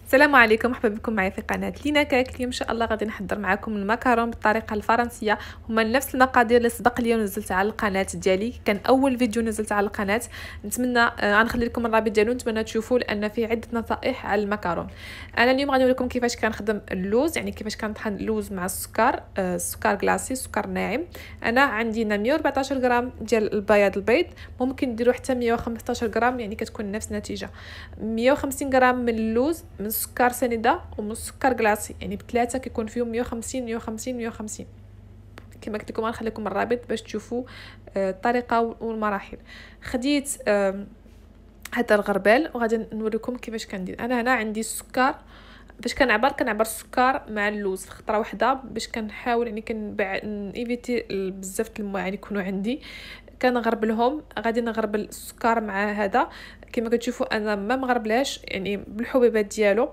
السلام عليكم، مرحبا بكم معايا في قناه لينا كاك. اليوم ان شاء الله غادي نحضر معكم المكرون بالطريقه الفرنسيه. هما نفس المقادير اللي سبق لي ونزلت على القناه ديالي، كان اول فيديو نزلت على القناه. نتمنى غنخلي لكم الرابط ديالو، نتمنى تشوفوه لان فيه عده نصائح على المكرون. انا اليوم غادي نوريكم كيفاش كنخدم اللوز، يعني كيفاش كنطحن اللوز مع السكر، السكر كلاصي، سكر ناعم. انا عندي 114 غرام ديال البيض، ممكن ديروا حتى 115 غرام، يعني كتكون نفس النتيجه. 150 غرام من اللوز، من سكر سنيده ومن سكر كلاصي، يعني بثلاثه كيكون فيهم 150 كما قلت لكم. غنخلي لكم الرابط باش تشوفوا الطريقه والمراحل. خديت هذا الغربال وغادي نوريكم كيفاش كندير. انا هنا عندي السكر، باش كنعبر السكر مع اللوز في خطره واحده، باش كنحاول يعني ايفيتي بزاف الماء يعني يكونوا عندي. كنغربلهم، غادي نغربل السكر مع هذا كما كتشوفوا. انا ما مغربلاش يعني بالحبيبات ديالو.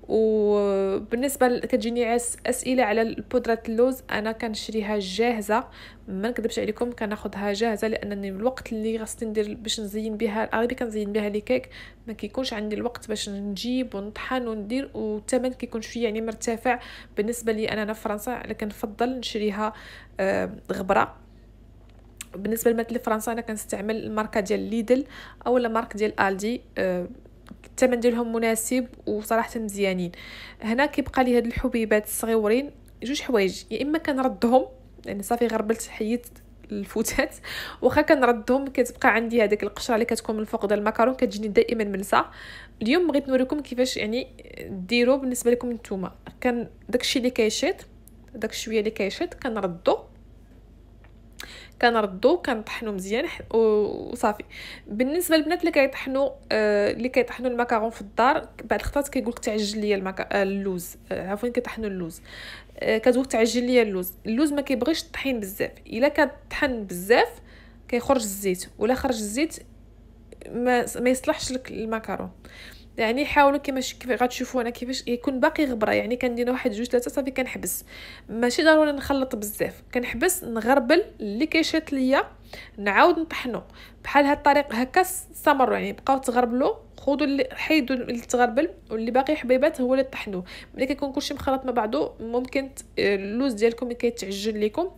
وبالنسبه كتجيني اسئله على البودره اللوز، انا كنشريها جاهزه، ما نكذبش عليكم، كناخذها جاهزه لانني الوقت اللي غاصني ندير باش نزين بها اغلبيه كنزين بها لي كيك، ما كيكونش عندي الوقت باش نجيب ونطحن وندير، والثمن كيكون شويه يعني مرتفع بالنسبه لي. انا في فرنسا لكن نفضل نشريها غبره. بالنسبه للماكله فرنسا انا كنستعمل الماركه ديال ليدل او المارك ديال الدي، الثمن ديالهم مناسب وصراحه مزيانين. هنا كيبقى لي هاد الحبيبات الصغيورين جوج حوايج، يا اما كنردهم لان صافي غربلت حيت الفتات، واخا كنردهم كتبقى عندي هذيك القشره اللي كتكون من الفوق ديال المكرون كتجيني دائما ملسه. اليوم بغيت نوريكم كيفاش يعني ديروا بالنسبه لكم نتوما. كان داكشي اللي كيشيط، داك الشويه اللي كيشيط كنردو كنطحنو مزيان وصافي. بالنسبه للبنات اللي كيطحنوا المكرون في الدار، بعض الخطرات كيقولك تعجل ليا اللوز، عفوا كيطحنوا اللوز، كتقول تعجل ليا اللوز ما كيبغيش الطحين بزاف. الا كطحن بزاف كيخرج الزيت، ولا خرج الزيت ما يصلحش لك المكرون. يعني حاولوا كيف غتشوفوا انا كيفاش يكون باقي غبره، يعني كندير واحد جوج ثلاثه صافي كنحبس. ماشي ضروري نخلط بزاف، كنحبس نغربل اللي كيشيط ليا نعاود نطحنو بحال هاد الطريقه هكا. استمروا يعني بقاو تغربلوا، خذوا اللي حيدوا اللي تغربل واللي باقي حبيبات هو اللي طحنوه. ملي كيكون كلشي مخلط مع بعضو ممكن اللوز ديالكم كيتعجل لكم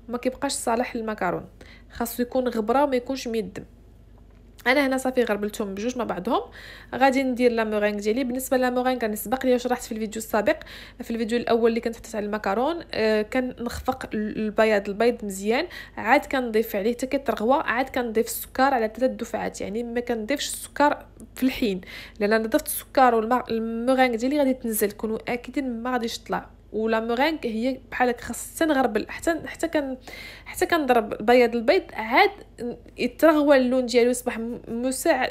وما كيبقاش صالح للمكرون، خاصو يكون غبره وما يكونش ميدم. انا هنا صافي غربلتهم بجوج مع بعضهم. غادي ندير لا مورينغ ديالي. بالنسبه لا مورينغ انا سبق لي شرحت في الفيديو السابق، في الفيديو الاول اللي كنت حطيت على المكرون، كنخفق البيض مزيان، عاد كنضيف عليه حتى كيطرغوا، عاد كنضيف السكر على 3 دفعات، يعني ما كنضيفش السكر في الحين، لان انا ضفت السكر والمورينغ ديالي غادي تنزل، كونوا اكيدين ما غاديش تطلع. ولا مورينغ هي بحال هكا خاص نغربل حتى كنضرب البيض عاد يترغوى اللون ديالو يصبح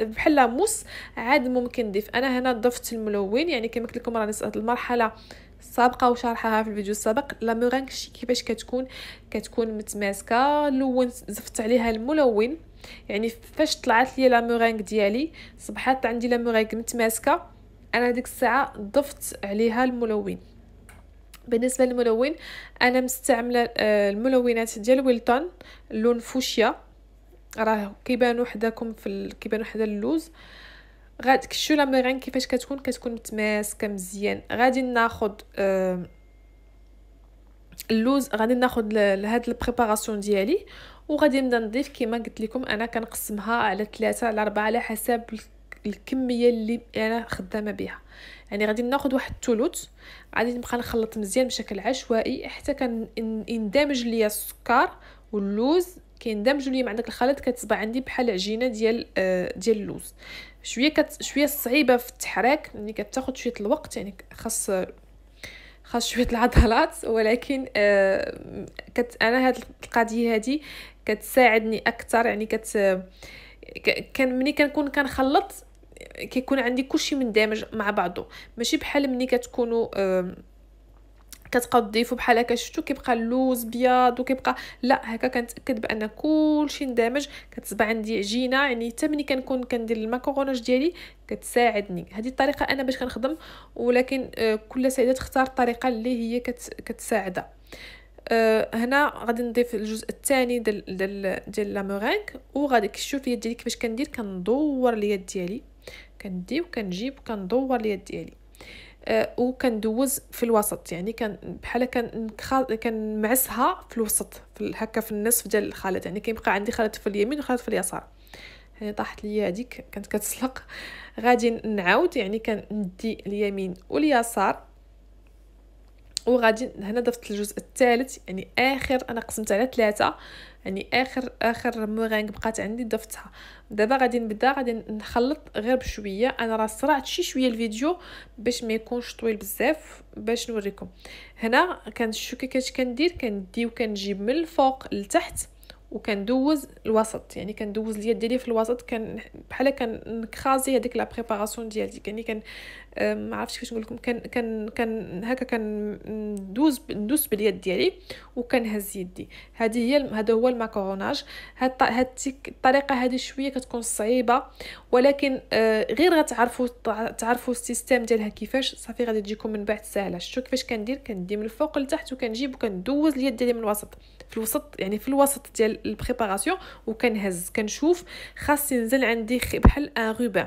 بحال موس، عاد ممكن نضيف. انا هنا ضفت الملون، يعني كما قلت لكم راني هاد المرحله سابقه وشرحها في الفيديو السابق. لا مورينغ كيفاش كتكون متماسكه، زفت عليها الملون، يعني فاش طلعت لي لا مورينغ ديالي صبحات عندي لا مورينغ متماسكه، انا ديك الساعه ضفت عليها الملون. بالنسبه للملون انا مستعمله الملونات ديال ويلتون لون فوشيا، راه كيبانوا حداكم كيبانوا حدا اللوز. غادي كشو لا ميرين كيفاش كتكون متماسكه مزيان. غادي ناخذ اللوز، غادي ناخذ لهاد البريباراسيون ديالي، وغادي نبدا نضيف كما قلت لكم. انا كنقسمها على 3 على 4 على حسب الكميه اللي انا خدامه بها. يعني غادي ناخذ واحد الثلث، غادي نبقى نخلط مزيان بشكل عشوائي حتى يندمج ليا السكر واللوز، كيندمجوا ليا مع داك الخليط، كتصبح عندي بحال عجينه ديال اللوز. شويه صعيبه في التحريك، يعني كتاخذ شويه الوقت، يعني خاص شويه العضلات، ولكن انا هاد القضيه هذه كتساعدني اكثر. يعني كان ملي كنكون كنخلط كيكون عندي كلشي مندمج مع بعضه، ماشي بحال ملي كتكونوا كتبقاو تضيفوا بحال هكا، شفتوا كيبقى اللوز بياض وكيبقى لا هكا. كنتاكد بان كلشي اندمج، كتصبح عندي عجينه. يعني حتى ملي كنكون كندير المكروناج ديالي كتساعدني هذه الطريقه انا باش كنخدم، ولكن كل سيده تختار الطريقه اللي هي كتساعدها. هنا غادي نضيف الجزء الثاني ديال لا مورينغ، وغادي كتشوف اليد ديالي كيفاش كندير، كندور اليد ديالي، كندي وكنجيب وكندور اليد ديالي. وكندوز في الوسط، يعني كان بحال كان معسها في الوسط، هكا في النصف ديال الخليط، يعني كيبقى عندي خليط في اليمين وخليط في اليسار. يعني طاحت ليا هذيك كانت كتسلق. غادي نعاود، يعني كندي اليمين واليسار، وغادي هنا ضفت الجزء الثالث، يعني انا قسمت على 3، يعني اخر مورينغ بقات عندي ضفتها. دابا غادي نبدا، غادي نخلط غير بشويه. انا راه سرعت شويه الفيديو باش ما يكونش طويل بزاف، باش نوريكم. هنا كنشوف كيفاش كندير وكنجيب من الفوق لتحت وكندوز الوسط، يعني كندوز اليد ديالي في الوسط، بحال كنكرازي هذيك لا بريباراسيون ديالي، يعني ما عرفتش كيفاش نقول لكم. كان هكا ندوز باليد ديالي وكنهز يدي. هذا هو الماكاروناج. هاد الطريقه هذه شويه كتكون صعيبه، ولكن غير تعرفوا السيستم ديالها كيفاش، صافي غادي تجيكم من بعد سهله. شفتوا كيفاش كندي من الفوق لتحت، وكنجيب وكندوز اليد ديالي من الوسط في الوسط، يعني في الوسط ديال البريباراسيون، وكنهز كنشوف خاص ينزل عندي بحال ان روبان،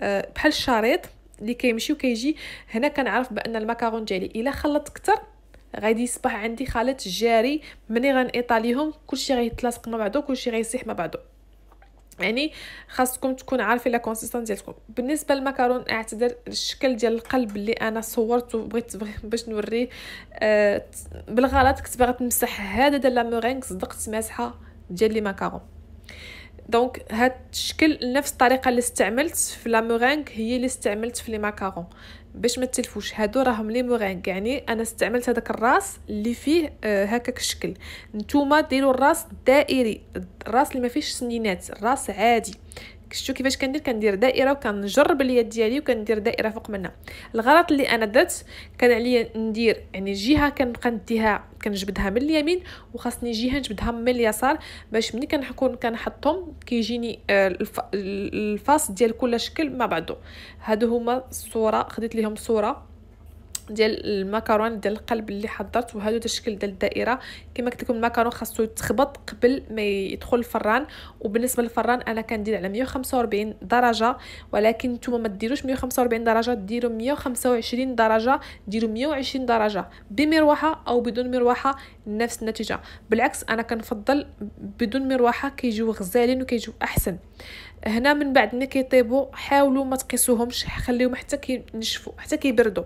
بحال الشريط اللي كيمشي وكيجي. هنا كنعرف بان الماكارون ديالي الا خلطت كتر غادي يصبح عندي خليط جاري. ملي غنيطاليهم كلشي غيتلاصق مع بعضو، كلشي غيسيح مع بعضو. يعني خاصكم تكون عارفين لا كونسيستانس ديالكم. بالنسبه للماكارون، اعتذر الشكل ديال القلب اللي انا صورته بغيت باش نوريه، بالغلط كنت باغا نمسح هذا ديال لا مورينغ، صدقت ماسحه ديال لي ماكارون. دونك هاد الشكل نفس الطريقه اللي استعملت في لا مورينغ هي اللي استعملت في لي ماكارون، باش ما تلفوش. هادو راهم لي مورينغ، يعني انا استعملت هذاك الراس اللي فيه هكاك الشكل. نتوما ديروا الراس دائري، الراس اللي ما فيش سنينات، الراس عادي. شفتوا كيفاش كندير دائره، وكنجرب اليد ديالي وكندير دائره فوق منها. الغلط اللي انا درت كان عليا ندير يعني جهه كنبقى نديها كنجبدها من اليمين، وخاصني جهه نجبدها من اليسار، باش ملي كنحطهم كيجيني الفاس ديال كل شكل مع بعضو. هادو هما الصوره، خديت ليهم صوره ديال الماكارون ديال القلب اللي حضرت، وهذا الشكل ديال الدائره. كما قلت لكم الماكارون خاصو يتخبط قبل ما يدخل الفران. وبالنسبه للفران انا كندير على 145 درجه، ولكن نتوما ما ديروش 145 درجه، ديروا 125 درجه، ديروا 120 درجه بمروحه او بدون مروحه، نفس النتيجه. بالعكس انا كنفضل بدون مروحه، كيجيو غزالين وكيجيو احسن. هنا من بعد ملي كيطيبوا حاولوا ما تقيسوهمش، خليهم حتى كينشفوا، حتى كيبردوا.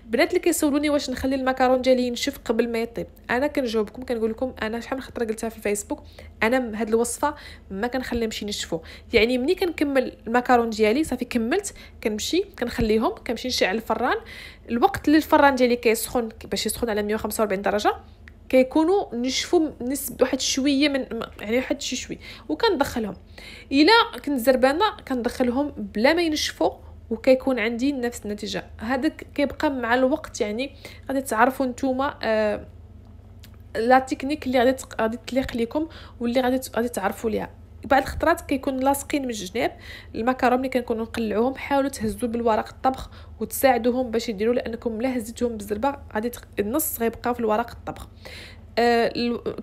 البنات اللي كيسولوني واش نخلي الماكارون ديالي ينشف قبل ما يطيب، انا كنجاوبكم كنقول لكم انا شحال من خطره قلتها في الفيسبوك، انا هاد الوصفه ما كنخليهمش ينشفوا. يعني ملي كنكمل الماكارون ديالي صافي كملت، كنمشي كنخليهم، كنمشي نشعل الفران. الوقت اللي الفران ديالي كيسخن باش يسخن على 145 درجه، كيكونوا نشفوا نسبه واحد شويه من يعني واحد شي شوي، وكندخلهم. الا كنت زربانه كندخلهم بلا ما ينشفوا، وكيكون عندي نفس النتيجه. هذاك كيبقى مع الوقت، يعني غادي تعرفوا نتوما لا تكنيك اللي غادي تليق لكم، واللي غادي تعرفوا ليها. بعض الخطرات كيكون لاصقين من الجناب. المكرونه ملي كنكونوا نقلعوهم حاولوا تهزوا بالورق الطبخ وتساعدوهم باش يديروا، لانكم ملا هزيتوهم بالزربه غادي النص غيبقى في الورق الطبخ.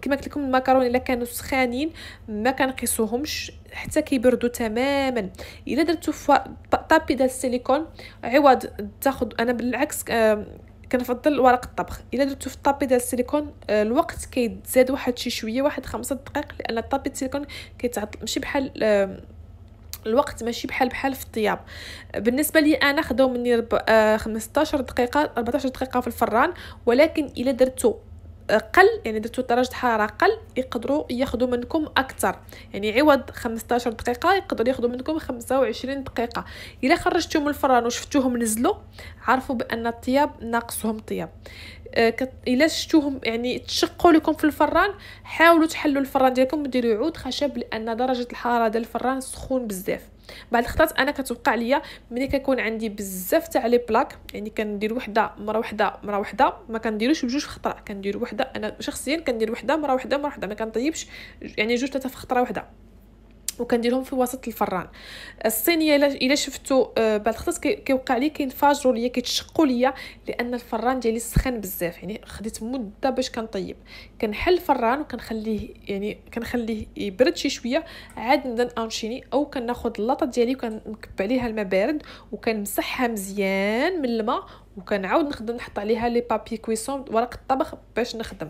كما قلت لكم المكرونه الا كانوا سخانين ما كنقيسوهمش حتى كيبردوا تماما. الا درتو في طابي ديال السيليكون عوض تاخذ، انا بالعكس كنفضل ورق الطبخ. الا درتو في الطابي ديال السيليكون الوقت كيتزاد واحد شي شويه، واحد 5 دقائق، لان الطابي ديال السيليكون كيتعطل ماشي بحال الوقت ماشي بحال في الطياب. بالنسبه لي انا خداو مني 15 دقيقه 14 دقيقه في الفران، ولكن الا درتو قل، يعني درتو درجه حراره قل، يقدروا ياخذوا منكم اكثر. يعني عوض 15 دقيقه يقدروا ياخذوا منكم 25 دقيقه. الا خرجتوهم من الفران وشفتوهم نزلوا، عرفوا بان الطياب ناقصهم طياب. الا شفتوهم يعني تشقوا لكم في الفران، حاولوا تحلوا الفران ديالكم وديروا عود خشب، لان درجه الحراره ديال الفران سخون بزاف. بعض الخطات انا كتوقع ليا ملي كيكون عندي بزاف تاع لي بلاك، يعني كندير وحده مره وحده، ما كنديروش بجوج في خطره، كندير وحده. انا شخصيا كندير وحده مره وحده ما كنطيبش يعني جوج ثلاثه في خطره وحده، وكنديرهم في وسط الفران. الصينيه الا شفتوا بعض الخطات كيوقع لي كينفجروا ليا كيتشقوا ليا، لان الفران ديالي سخن بزاف. يعني خديت مده باش كنطيب، كنحل الفران كنخليه يبرد شي شويه، عاد نبدا انشيني، او كناخذ اللاطه ديالي وكنكب عليها الماء بارد وكنمسحها مزيان من الماء وكنعاود نخدم نحط عليها لي بابي كويسون ورق الطبخ باش نخدم.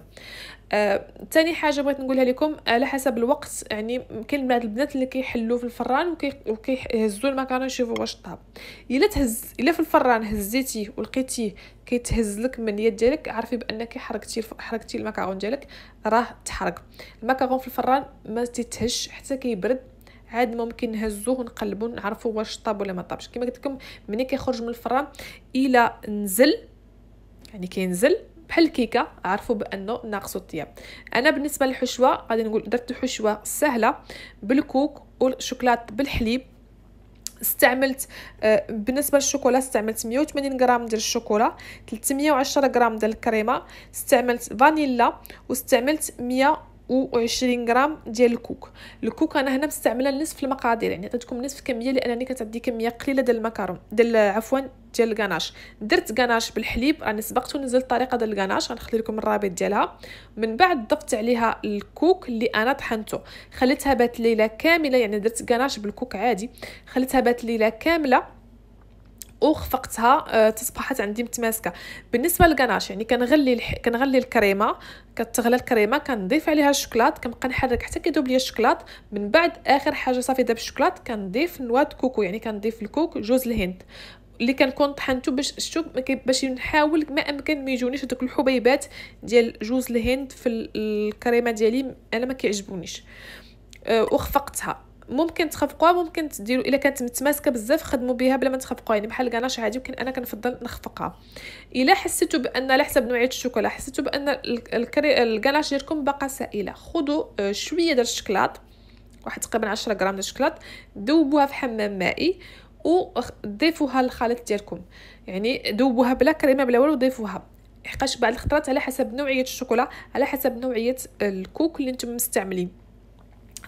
تاني حاجه بغيت نقولها لكم على حسب الوقت، يعني كاين بعض البنات اللي كيحلوا في الفران وكيهزوا المكرونه يشوفوا واش طاب. الا في الفران هزيتيه ولقيتيه كيتهز لك من اليد ديالك، عرفي بانك حركتي المكرون ديالك راه تحرق. المكرون في الفران ما تيتهش حتى كيبرد، عاد ممكن نهزوه ونقلبوه نعرفوا واش طاب ولا ما طابش. كما قلت لكم ملي كيخرج من الفران الى نزل، يعني كينزل بحال الكيكه، عرفوا بانه ناقصو الطياب. انا بالنسبه للحشوه غادي نقول درت حشوه سهله بالكوك والشوكولات بالحليب. استعملت بالنسبه للشوكولا استعملت 180 غرام ديال الشوكولا، 310 غرام ديال الكريمه، استعملت فانيلا، واستعملت 120 غرام ديال الكوك انا هنا مستعمله نصف المقادير، يعني عطيتكم نصف كميه لانني كانت عندي كميه قليله ديال المكرون ديال الكاناش. درت كاناش بالحليب، راني سبقت ونزلت الطريقه ديال الكاناش، غنخلي لكم الرابط ديالها. من بعد ضفت عليها الكوك اللي انا طحنته، خليتها بات ليله كامله، يعني درت كاناش بالكوك عادي، خليتها بات ليله كامله وخفقتها تصبحت عندي متماسكه. بالنسبه للكاناش يعني كنغلي الكريمه، كتغلى الكريمه كنضيف عليها الشوكولات، كنبقى نحرك حتى كيذوب ليا الشوكولات. من بعد اخر حاجه صافي داب الشوكولات كنضيف نواه كوكو، يعني كنضيف الكوك جوز الهند اللي كنكون طحنته باش نحاول ما امكن ما يجونيش دوك الحبيبات ديال جوز الهند في الكريمه ديالي، انا ما كيعجبونيش. وخفقتها. ممكن تخفقوها، ممكن تديروا الا كانت متماسكه بزاف خدموا بها بلا ما تخفقوها، يعني بحال الكاناش عادي، ولكن انا كنفضل نخفقها. الا حسيتوا بان على حسب نوعيه الشوكولا حسيتوا بان الكاناش ديالكم باقا سائله، خذوا شويه ديال الشوكولات، واحد تقريبا 10 غرام ديال الشوكولات، ذوبوها في حمام مائي وضيفوها للخليط ديالكم، يعني ذوبوها بلا كريمه بلا والو، ضيفوها. حقاش بعض الخطرات على حسب نوعيه الشوكولا، على حسب نوعيه الكوك اللي نتم مستعملين،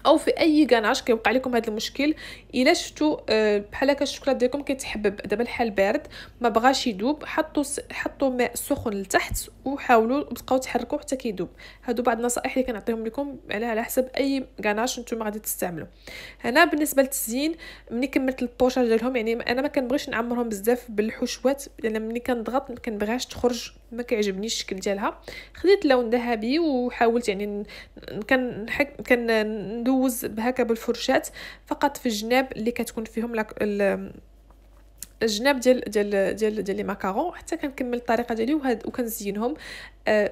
او في اي كاناش كيوقع لكم هذا المشكل. الا شفتوا بحال هكا الشوكولات ديالكم كيتحبب دابا الحال بارد ما بغاش يذوب، حطوا ماء سخن لتحت وحاولوا بقاو تحركوا حتى كيذوب. هادو بعض النصائح اللي كنعطيهم لكم على حسب اي كاناش نتوما غادي تستعملوا. هنا بالنسبه للتزيين، ملي كملت البوشاج ديالهم، يعني انا ما كنبغيش نعمرهم بزاف بالحشوات، لان ملي كنضغط ما كنبغيهاش تخرج، ما كيعجبنيش الشكل ديالها. خديت لون ذهبي وحاولت يعني ندوز بهكا بالفرشات فقط في الجناب اللي كتكون فيهم الجناب ديال لي ماكارون، حتى كنكمل الطريقه ديالي وكنزينهم.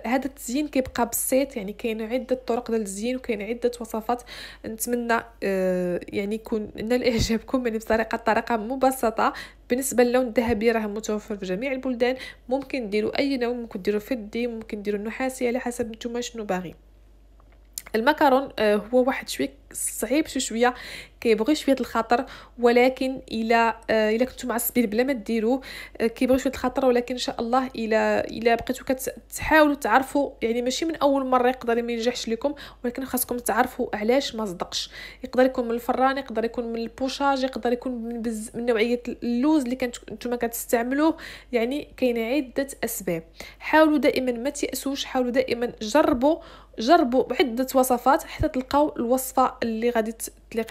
هذا التزيين كيبقى بسيط، يعني كاين عده طرق ديال التزيين وكاين عده وصفات. نتمنى يعني يكون نال اعجابكم، يعني طريقه مبسطه. بالنسبه للون الذهبي راه متوفر في جميع البلدان، ممكن ديروا اي لون، ممكن ديروا فضي، ممكن ديروا النحاسي، على حسب نتوما شنو باغي. المكرون هو واحد شويه صعيب شويه، كيبغي شويه الخطر، ولكن الا كنتو معصبين بلا ما ديروه كيبغي شويه الخطر، ولكن ان شاء الله الا بقيتو كتحاولوا تعرفوا، يعني ماشي من اول مره يقدر ما ينجحش لكم، ولكن خاصكم تعرفوا علاش ما صدقش. يقدر يكون من الفران، يقدر يكون من البوشاج، يقدر يكون من نوعيه اللوز اللي نتوما كتستعملوه، يعني كاينه عده اسباب. حاولوا دائما ما تيأسوش، حاولوا دائما جربوا عده وصفات حتى تلقاو الوصفه اللي غادي تليق